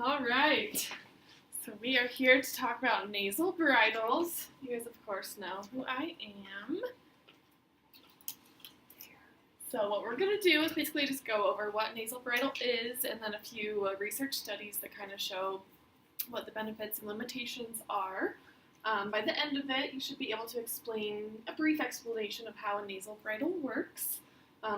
All right. So we are here to talk about nasal bridles. You guys, of course, know who I am. So what we're going to do is basically just go over what nasal bridle is and then a few research studies that kind of show what the benefits and limitations are. By the end of it, you should be able to explain a brief explanation of how a nasal bridle works,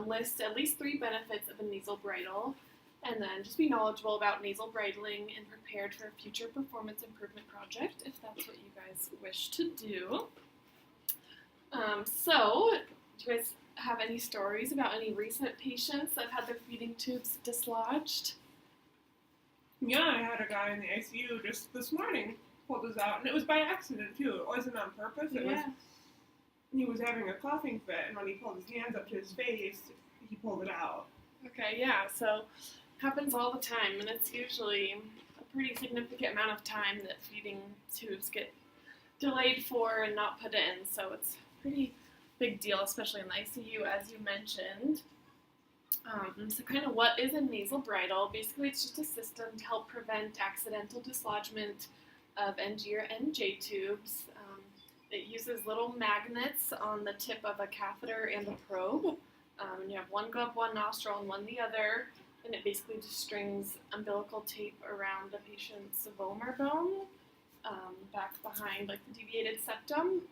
list at least 3 benefits of a nasal bridle, and then just be knowledgeable about nasal bridling and prepared for a future performance improvement project if that's what you guys wish to do. So, do you guys have any stories about any recent patients that have had their feeding tubes dislodged? Yeah, I had a guy in the ICU just this morning pulled his out, and it was by accident too. It wasn't on purpose. He was having a coughing fit, and when he pulled his hands up to his face, he pulled it out. Okay, yeah, so happens all the time, and it's usually a pretty significant amount of time that feeding tubes get delayed for and not put in, so it's a pretty big deal, especially in the ICU, as you mentioned. So kind of what is a nasal bridle? Basically, it's just a system to help prevent accidental dislodgement of NG or NJ tubes. It uses little magnets on the tip of a catheter and a probe. And you have one go up one nostril and one the other, and it basically just strings umbilical tape around the patient's vomer bone, back behind like the deviated septum.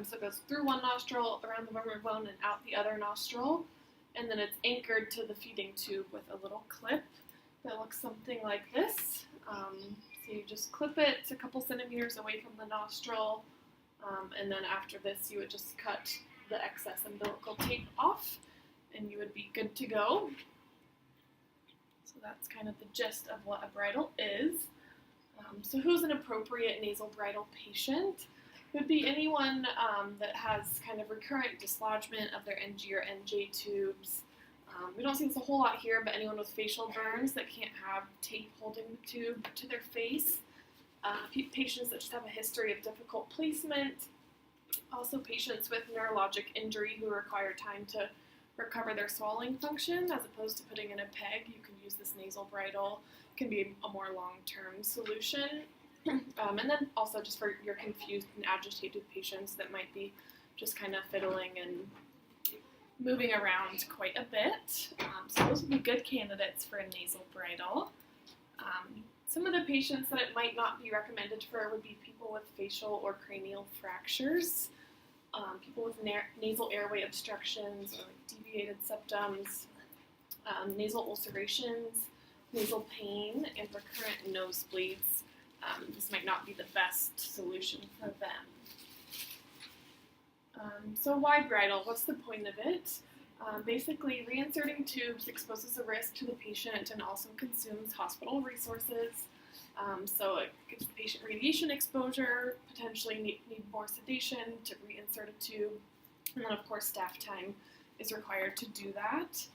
So it goes through one nostril, around the vomer bone, and out the other nostril. And then it's anchored to the feeding tube with a little clip that looks something like this. So you just clip it a couple centimeters away from the nostril, and then after this you would just cut the excess umbilical tape off, and you would be good to go. So that's kind of the gist of what a bridle is. So who's an appropriate nasal bridle patient? Would be anyone that has kind of recurrent dislodgement of their NG or NJ tubes. We don't see this a whole lot here, but anyone with facial burns that can't have tape holding the tube to their face. Patients that just have a history of difficult placement. Also patients with neurologic injury who require time to recover their swallowing function as opposed to putting in a peg. You can use this nasal bridle. It can be a more long-term solution. And then also just for your confused and agitated patients that might be just kind of fiddling and moving around quite a bit. So those would be good candidates for a nasal bridle. Some of the patients that it might not be recommended for would be people with facial or cranial fractures, people with nasal airway obstructions or like deviated septums, nasal ulcerations, nasal pain, and recurrent nosebleeds. This might not be the best solution for them. So why bridle? What's the point of it? Basically, reinserting tubes exposes a risk to the patient and also consumes hospital resources. So it gives the patient radiation exposure, potentially need more sedation to reinsert a tube, and then of course staff time is required to do that.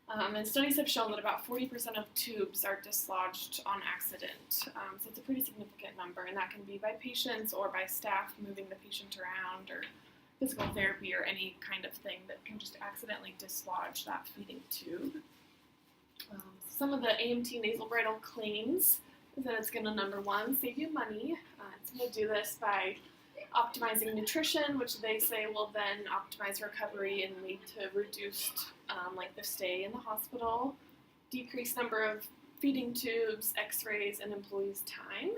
And studies have shown that about 40% of tubes are dislodged on accident. So it's a pretty significant number, and that can be by patients or by staff moving the patient around or physical therapy or any kind of thing that can just accidentally dislodge that feeding tube. Some of the AMT nasal bridle claims is that it's going to, number one, save you money. It's going to do this by optimizing nutrition, which they say will then optimize recovery and lead to reduced length of stay in the hospital, decreased number of feeding tubes, x-rays, and employees' time,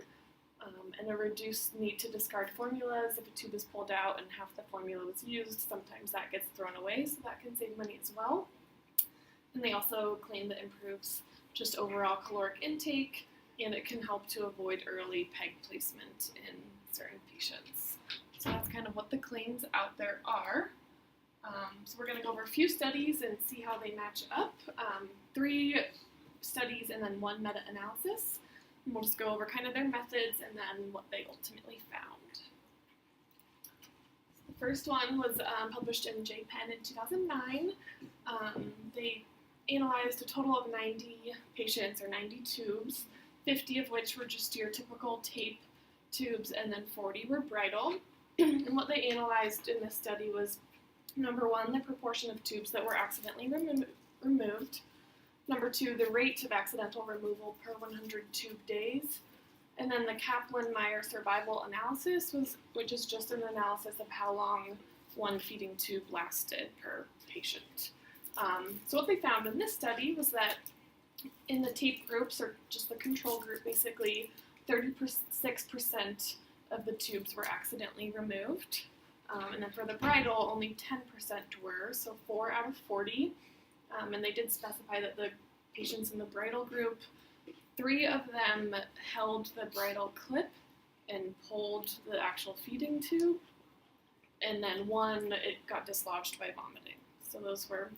and a reduced need to discard formulas. If a tube is pulled out and half the formula was used, sometimes that gets thrown away, so that can save money as well. And they also claim that improves just overall caloric intake, and it can help to avoid early peg placement in certain patients. So that's kind of what the claims out there are. So we're going to go over a few studies and see how they match up. 3 studies and then 1 meta-analysis. And we'll just go over kind of their methods and then what they ultimately found. The first one was published in JPEN in 2009. They analyzed a total of 90 patients or 90 tubes, 50 of which were just your typical tape tubes, and then 40 were bridle. And what they analyzed in this study was, number one, the proportion of tubes that were accidentally removed, Number 2, the rate of accidental removal per 100 tube days. And then the Kaplan-Meier survival analysis, which is just an analysis of how long one feeding tube lasted per patient. So what they found in this study was that in the tape groups, or just the control group, basically 36% of the tubes were accidentally removed. And then for the bridle, only 10% were, so 4 out of 40. And they did specify that the patients in the bridle group, 3 of them held the bridle clip and pulled the actual feeding tube, and then 1, it got dislodged by vomiting. So those were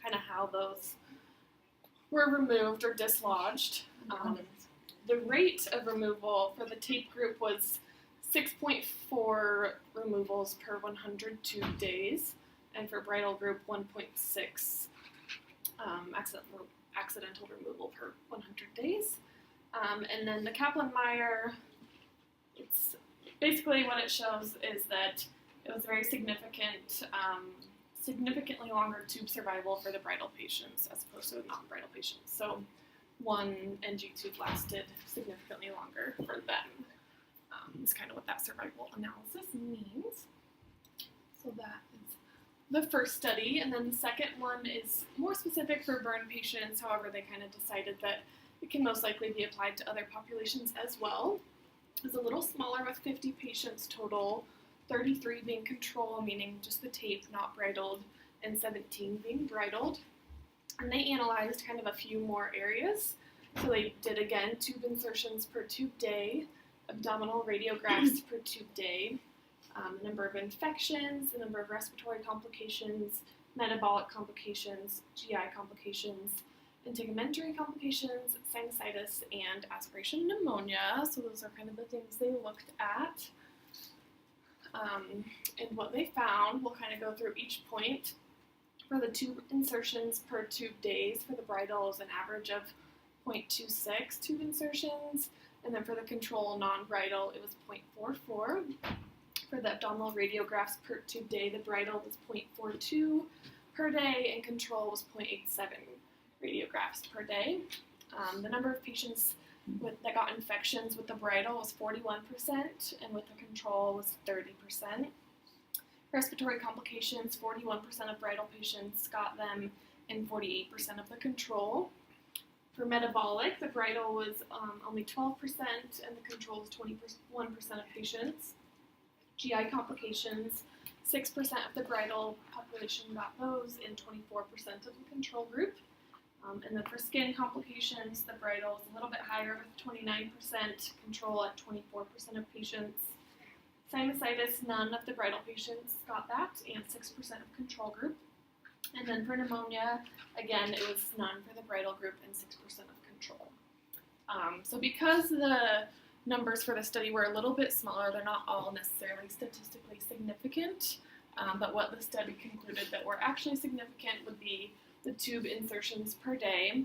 kind of how those were removed or dislodged. The rate of removal for the tape group was 6.4 removals per 100 tube days, and for bridle group 1.6 accidental removal per 100 days. And then the Kaplan-Meier, it's basically what it shows is that it was very significant, significantly longer tube survival for the bridle patients as opposed to the non-bridle patients. So 1 NG tube lasted significantly longer for them. Is kind of what that survival analysis means. So that is the first study, and then the second one is more specific for burn patients. However, they kind of decided that it can most likely be applied to other populations as well. It's a little smaller with 50 patients total, 33 being control, meaning just the tape, not bridled, and 17 being bridled. And they analyzed kind of a few more areas. So they did, again, tube insertions per tube day, abdominal radiographs per tube day, the number of infections, the number of respiratory complications, metabolic complications, GI complications, integumentary complications, sinusitis, and aspiration pneumonia. So those are kind of the things they looked at. And what they found, we'll kind of go through each point. For the tube insertions per tube days, for the bridle is an average of 0.26 tube insertions, and then for the control non-bridle, it was 0.44. For the abdominal radiographs per tube day, the bridle was 0.42 per day, and control was 0.87 radiographs per day. The number of patients that got infections with the bridle was 41%, and with the control was 30%. Respiratory complications, 41% of bridle patients got them, and 48% of the control. For metabolic, the bridle was only 12%, and the control was 21% of patients. GI complications, 6% of the bridle population got those, and 24% of the control group. And then for skin complications, the bridle is a little bit higher with 29%, control at 24% of patients. Sinusitis, none of the bridle patients got that, and 6% of control group. And then for pneumonia, again, it was none for the bridle group and 6% of control. So because the numbers for the study were a little bit smaller, they're not all necessarily statistically significant, but what the study concluded that were actually significant would be the tube insertions per day.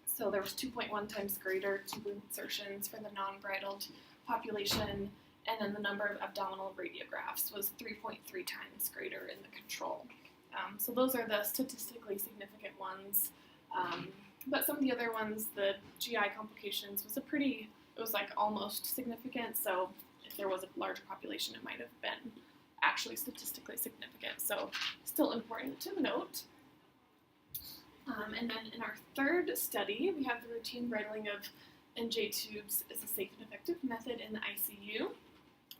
So there was 2.1 times greater tube insertions for the non-bridled population, and then the number of abdominal radiographs was 3.3 times greater in the control. So those are the statistically significant ones. But some of the other ones, the GI complications it was like almost significant. So if there was a larger population, it might have been actually statistically significant. So still important to note. And then in our third study, we have the routine bridling of NJ tubes as a safe and effective method in the ICU.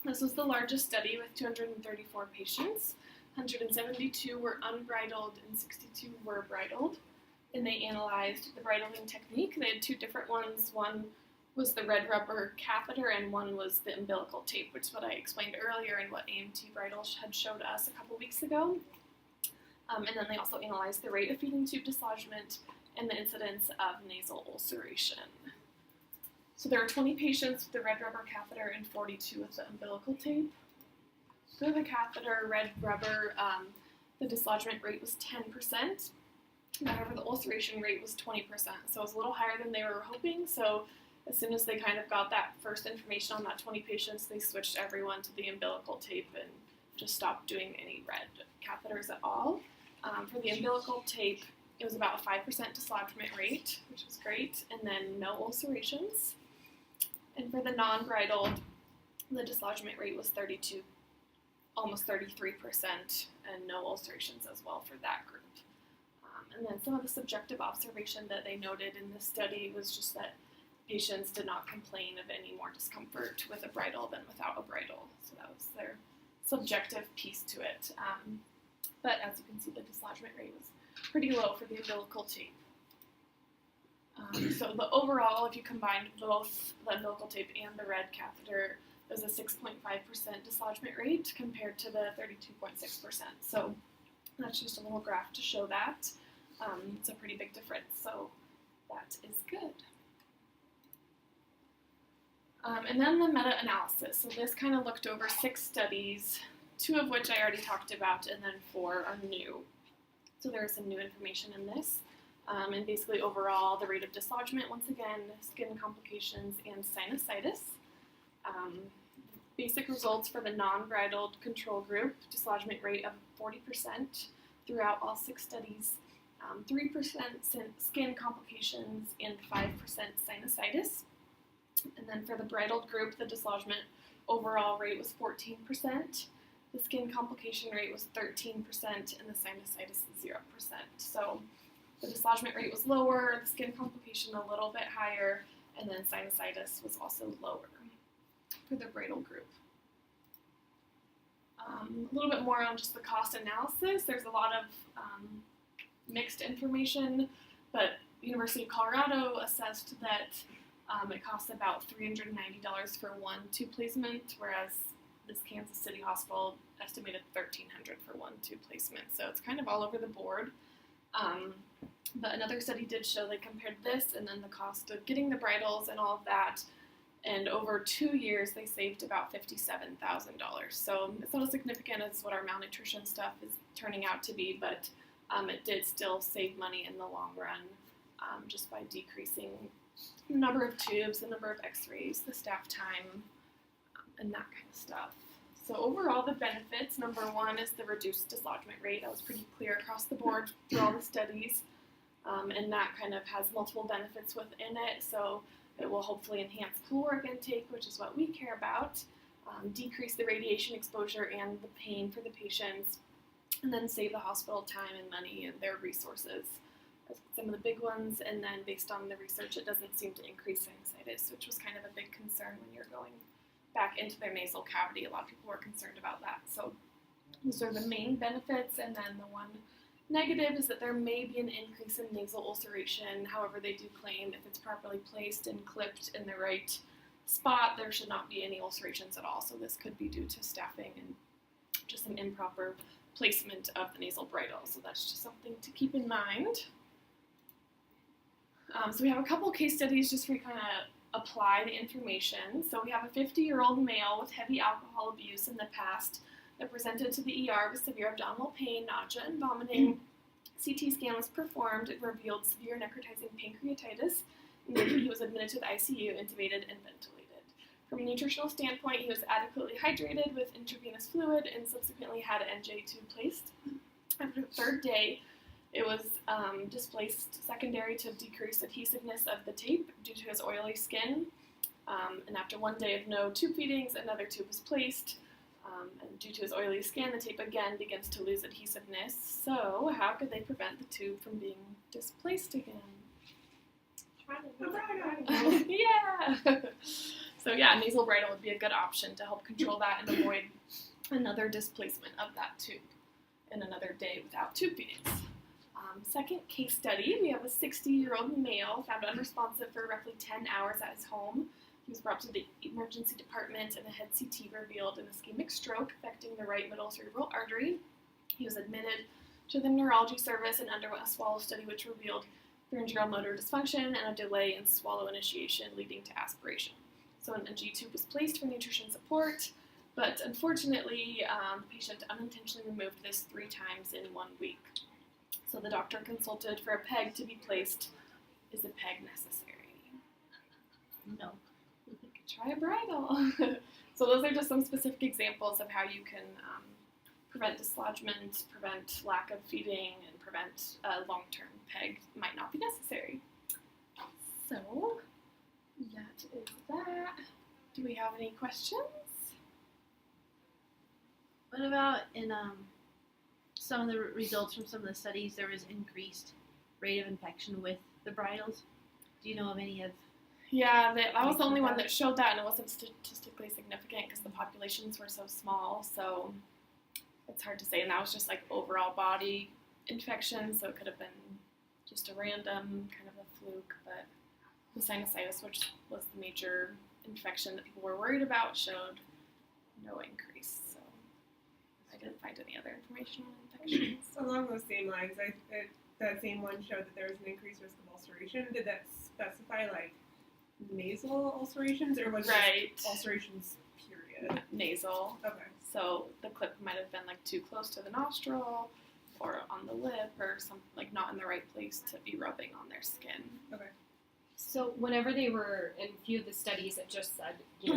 This was the largest study with 234 patients. 172 were unbridled and 62 were bridled. And they analyzed the bridling technique. They had 2 different ones. One was the red rubber catheter, and one was the umbilical tape, which is what I explained earlier and what AMT Bridle had showed us a couple weeks ago. And then they also analyzed the rate of feeding tube dislodgement and the incidence of nasal ulceration. So there were 20 patients with the red rubber catheter and 42 with the umbilical tape. For the catheter, red rubber, the dislodgement rate was 10%. However, the ulceration rate was 20%, so it was a little higher than they were hoping. So as soon as they kind of got that first information on that 20 patients, they switched everyone to the umbilical tape and just stopped doing any red catheters at all. For the umbilical tape, It was about a 5% dislodgement rate, which was great, and then no ulcerations. And for the non-bridled, the dislodgement rate was 32, almost 33%, and no ulcerations as well for that group. And then some of the subjective observation that they noted in this study was just that patients did not complain of any more discomfort with a bridle than without a bridle. So that was their subjective piece to it. But as you can see, the dislodgement rate was pretty low for the umbilical tape. So the overall, if you combined both the umbilical tape and the red catheter, there was a 6.5% dislodgement rate compared to the 32.6%. So that's just a little graph to show that. It's a pretty big difference, so that is good. And then the meta-analysis. So this kind of looked over 6 studies, 2 of which I already talked about, and then 4 are new. So there is some new information in this. And basically overall, the rate of dislodgement, once again, skin complications, and sinusitis. Basic results for the non-bridled control group, dislodgement rate of 40% throughout all 6 studies, 3% skin complications, and 5% sinusitis. And then for the bridled group, the dislodgement overall rate was 14%, the skin complication rate was 13%, and the sinusitis 0%. So the dislodgement rate was lower, the skin complication a little bit higher, and then sinusitis was also lower for the bridle group. A little bit more on just the cost analysis. There's a lot of mixed information, but University of Colorado assessed that it costs about $390 for one tube placement, whereas this Kansas City hospital estimated $1,300 for one tube placement. So it's kind of all over the board. But another study did show they compared this and then the cost of getting the bridles and all of that, and over 2 years they saved about $57,000. So it's not as significant as what our malnutrition stuff is turning out to be, but it did still save money in the long run just by decreasing the number of tubes, the number of x-rays, the staff time, and that kind of stuff. So overall, the benefits, number 1 is the reduced dislodgement rate. That was pretty clear across the board through all the studies, and that kind of has multiple benefits within it. So it will hopefully enhance caloric intake, which is what we care about, decrease the radiation exposure and the pain for the patients, and then save the hospital time and money and their resources. That's some of the big ones, and then based on the research, it doesn't seem to increase sinusitis, which was kind of a big concern when you're going back into their nasal cavity. A lot of people were concerned about that. So those are the main benefits, and then the one negative is that there may be an increase in nasal ulceration. However, they do claim if it's properly placed and clipped in the right spot, there should not be any ulcerations at all. So this could be due to staffing and just some improper placement of the nasal bridle. So that's just something to keep in mind. So we have a couple case studies just where we kind of apply the information. So we have a 50-year-old male with heavy alcohol abuse in the past that presented to the ER with severe abdominal pain, nausea, and vomiting. CT scan was performed. It revealed severe necrotizing pancreatitis, and then he was admitted to the ICU, intubated, and ventilated. From a nutritional standpoint, he was adequately hydrated with intravenous fluid and subsequently had an NJ tube placed. After the 3rd day, it was displaced secondary to decreased adhesiveness of the tape due to his oily skin. And after 1 day of no tube feedings, another tube was placed. And due to his oily skin, the tape again begins to lose adhesiveness. So how could they prevent the tube from being displaced again? Yeah! So yeah, nasal bridle would be a good option to help control that and avoid another displacement of that tube and another day without tube feedings. Second case study, we have a 60-year-old male found unresponsive for roughly 10 hours at his home. He was brought to the emergency department and a head CT revealed an ischemic stroke affecting the right middle cerebral artery. He was admitted to the neurology service and underwent a swallow study which revealed pharyngeal motor dysfunction and a delay in swallow initiation leading to aspiration. So an NG tube was placed for nutrition support, but unfortunately the patient unintentionally removed this 3 times in 1 week. So the doctor consulted for a peg to be placed. Is a peg necessary? No. Try a bridle. So those are just some specific examples of how you can prevent dislodgement, prevent lack of feeding, and prevent long-term PEG might not be necessary. So that is that. Do we have any questions? What about in some of the results from some of the studies, there was increased rate of infection with the bridles? Do you know of any of? Yeah, that was the only one that showed that, and it wasn't statistically significant because the populations were so small, so it's hard to say. And that was just like overall body infection, so it could have been just a random kind of a fluke, but the sinusitis, which was the major infection that people were worried about, showed no increase. So I didn't find any other information on infections. Along those same lines, that same one showed that there was an increased risk of ulceration. Did that specify like nasal ulcerations, or was it ulcerations period? Nasal. Okay. So the clip might have been like too close to the nostril or on the lip or something, like not in the right place to be rubbing on their skin. Okay. So whenever they were in a few of the studies that just said,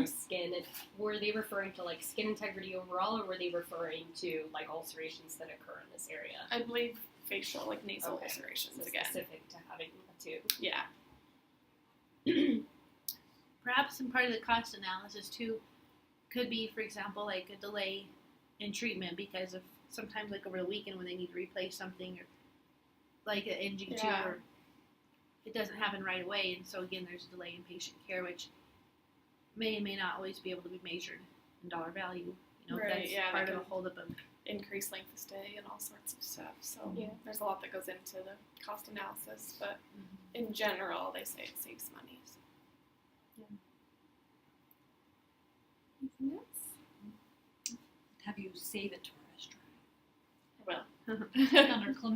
skin, were they referring to like skin integrity overall, or were they referring to like ulcerations that occur in this area? I believe facial, like nasal ulcerations so again. Specific to having the two. Yeah. Perhaps some part of the cost analysis too could be, for example, like a delay in treatment because of sometimes like over the weekend when they need to replace something or like an engine tube, or it doesn't happen right away, and so again there's a delay in patient care, which may and may not always be able to be measured in dollar value. That's part of a holdup of increased length of stay and all sorts of stuff. So there's a lot that goes into the cost analysis, but in general they say it saves money. So. Anything else? Have you save it to our restaurant? I will. On our clinical